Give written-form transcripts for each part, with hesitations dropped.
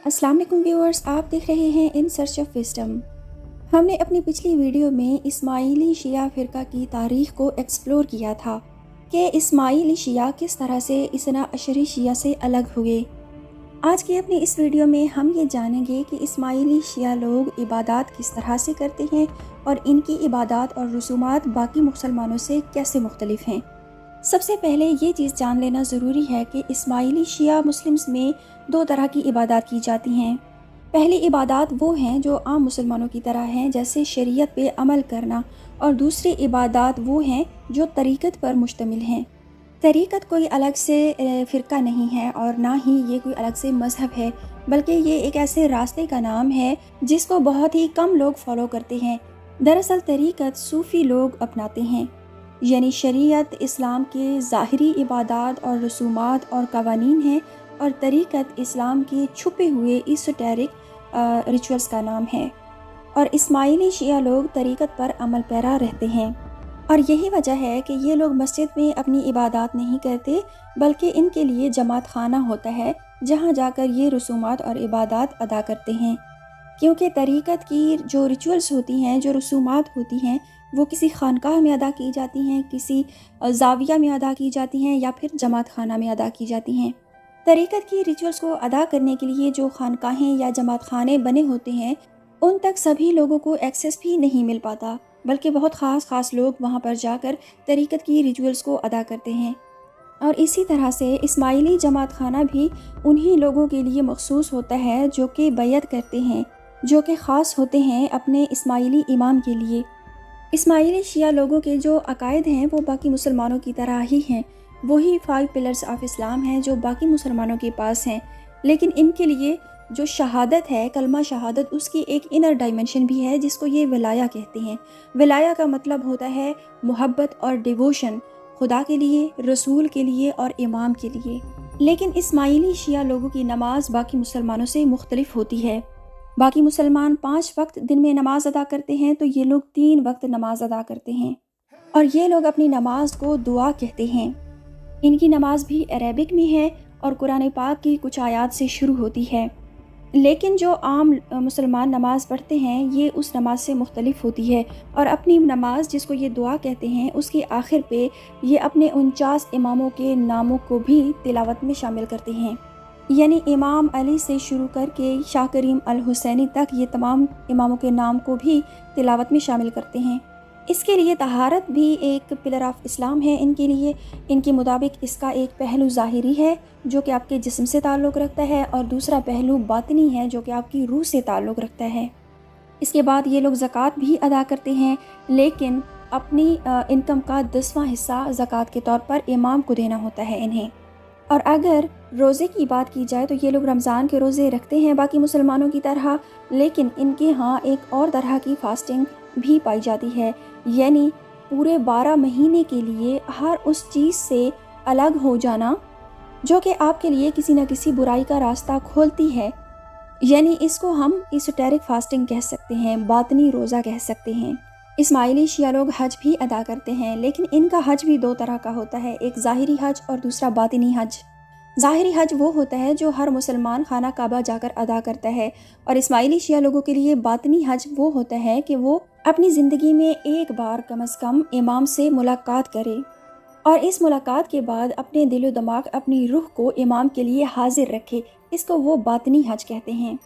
अस्सलाम वालेकुम व्यूअर्स, आप देख रहे हैं इन सर्च ऑफ विजडम। हमने अपनी पिछली वीडियो में इस्माइली शिया फ़िरका की तारीख़ को एक्सप्लोर किया था कि इस्माइली शिया किस तरह से इस्ना अशरी शिया से अलग हुए। आज की अपनी इस वीडियो में हम ये जानेंगे कि इस्माइली शिया लोग इबादत किस तरह से करते हैं और इनकी इबादत और रसूमात बाकी मुसलमानों से कैसे मुख्तलिफ हैं। सबसे पहले ये चीज़ जान लेना ज़रूरी है कि इस्माइली शिया मुस्लिम्स में दो तरह की इबादत की जाती हैं। पहली इबादत वो हैं जो आम मुसलमानों की तरह हैं, जैसे शरीयत पे अमल करना, और दूसरी इबादत वो हैं जो तरीक़त पर मुश्तमिल हैं। तरीक़त कोई अलग से फ़िरका नहीं है और ना ही ये कोई अलग से मज़हब है, बल्कि ये एक ऐसे रास्ते का नाम है जिसको बहुत ही कम लोग फॉलो करते हैं। दरअसल तरीक़त सूफ़ी लोग अपनाते हैं, यानी शरीयत इस्लाम के ज़ाहिरी इबादत और रसूमात और कवानीन हैं, और तरीक़त इस्लाम के छुपे हुए इज़ोटेरिक रिचुअल्स का नाम है। और इस्माइली शिया लोग तरीक़त पर अमल पैरा रहते हैं, और यही वजह है कि ये लोग मस्जिद में अपनी इबादत नहीं करते, बल्कि इनके लिए जमात खाना होता है जहाँ जाकर ये रसूमात और इबादत अदा करते हैं। क्योंकि तरीक़त की जो रिचुअल्स होती हैं, जो रसूमात होती हैं, वो किसी खानकाह में अदा की जाती हैं, किसी ज़ाविया में अदा की जाती हैं, या फिर जमात खाना में अदा की जाती हैं। तरीक़त की रिचुअल्स को अदा करने के लिए जो खानकाहें या जमात खाने बने होते हैं, उन तक सभी लोगों को एक्सेस भी नहीं मिल पाता, बल्कि बहुत ख़ास लोग वहाँ पर जाकर तरीक़त की रिचुअल्स को अदा करते हैं। और इसी तरह से इस्माइली जमात खाना भी उन्हीं लोगों के लिए मखसूस होता है जो कि बैत करते हैं, जो कि ख़ास होते हैं अपने इस्माइली इमाम के लिए। इस्माइली शिया लोगों के जो अकायद हैं वो बाकी मुसलमानों की तरह ही हैं, वही 5 पिलर्स ऑफ इस्लाम हैं जो बाकी मुसलमानों के पास हैं। लेकिन इनके लिए जो शहादत है, कलमा शहादत, उसकी एक इनर डायमेंशन भी है जिसको ये विलाया कहते हैं। विलाया का मतलब होता है मोहब्बत और डिवोशन, खुदा के लिए, रसूल के लिए और इमाम के लिए। लेकिन इस्माइली शिया लोगों की नमाज बाकी मुसलमानों से मुख्तलिफ होती है। बाकी मुसलमान 5 वक्त दिन में नमाज अदा करते हैं, तो ये लोग 3 वक्त नमाज अदा करते हैं, और ये लोग अपनी नमाज को दुआ कहते हैं। इनकी नमाज भी अरेबिक में है और कुरान पाक की कुछ आयत से शुरू होती है। लेकिन जो आम मुसलमान नमाज पढ़ते हैं, ये उस नमाज से मुख्तलिफ होती है, और अपनी नमाज जिसको ये दुआ कहते हैं, उसके आखिर पे ये अपने 49 इमामों के नामों को भी तिलावत में शामिल करते हैं। यानी इमाम अली से शुरू करके शाह करीम अल हुसैनी तक ये तमाम इमामों के नाम को भी तिलावत में शामिल करते हैं। इसके लिए तहारत भी एक पिलर ऑफ इस्लाम है इनके लिए। इनके मुताबिक इसका एक पहलू ज़ाहिरी है जो कि आपके जिस्म से ताल्लुक़ रखता है, और दूसरा पहलू बातिनी है जो कि आपकी रूह से ताल्लुक़ रखता है। इसके बाद ये लोग ज़कात भी अदा करते हैं, लेकिन अपनी इनकम का 10वां हिस्सा ज़कात के तौर पर इमाम को देना होता है इन्हें। और अगर रोज़े की बात की जाए तो ये लोग रमज़ान के रोज़े रखते हैं बाकी मुसलमानों की तरह, लेकिन इनके यहाँ एक और तरह की फ़ास्टिंग भी पाई जाती है, यानी पूरे 12 महीने के लिए हर उस चीज़ से अलग हो जाना जो कि आपके लिए किसी न किसी बुराई का रास्ता खोलती है। यानी इसको हम इज़ोटेरिक फ़ास्टिंग कह सकते हैं, बातनी रोज़ा कह सकते हैं। इस्माइली शिया लोग हज भी अदा करते हैं, लेकिन इनका हज भी 2 तरह का होता है, एक ज़ाहिरी हज और दूसरा बातिनी हज। ज़ाहिरी हज वो होता है जो हर मुसलमान खाना काबा जाकर अदा करता है, और इस्माइली शिया लोगों के लिए बातिनी हज वो होता है कि वो अपनी ज़िंदगी में एक बार कम से कम इमाम से मुलाकात करे, और इस मुलाकात के बाद अपने दिलो दिमाग, अपनी रूह को इमाम के लिए हाजिर रखे। इसको वो बातिनी हज कहते हैं।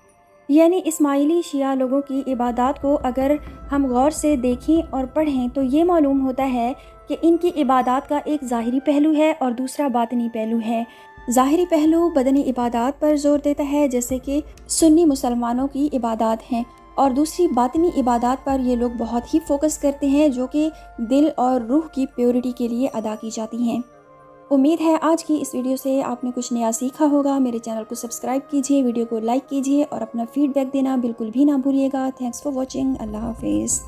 यानी इस्माइली शिया लोगों की इबादत को अगर हम गौर से देखें और पढ़ें तो ये मालूम होता है कि इनकी इबादत का एक ज़ाहिरी पहलू है और दूसरा बातिनी पहलू है। ज़ाहिरी पहलू बदनी इबादत पर ज़ोर देता है, जैसे कि सुन्नी मुसलमानों की इबादत हैं, और दूसरी बातिनी इबादत पर ये लोग बहुत ही फोकस करते हैं, जो कि दिल और रूह की प्योरिटी के लिए अदा की जाती हैं। उम्मीद है आज की इस वीडियो से आपने कुछ नया सीखा होगा। मेरे चैनल को सब्सक्राइब कीजिए, वीडियो को लाइक कीजिए, और अपना फीडबैक देना बिल्कुल भी ना भूलिएगा। Thanks for watching. अल्लाह हाफिज़।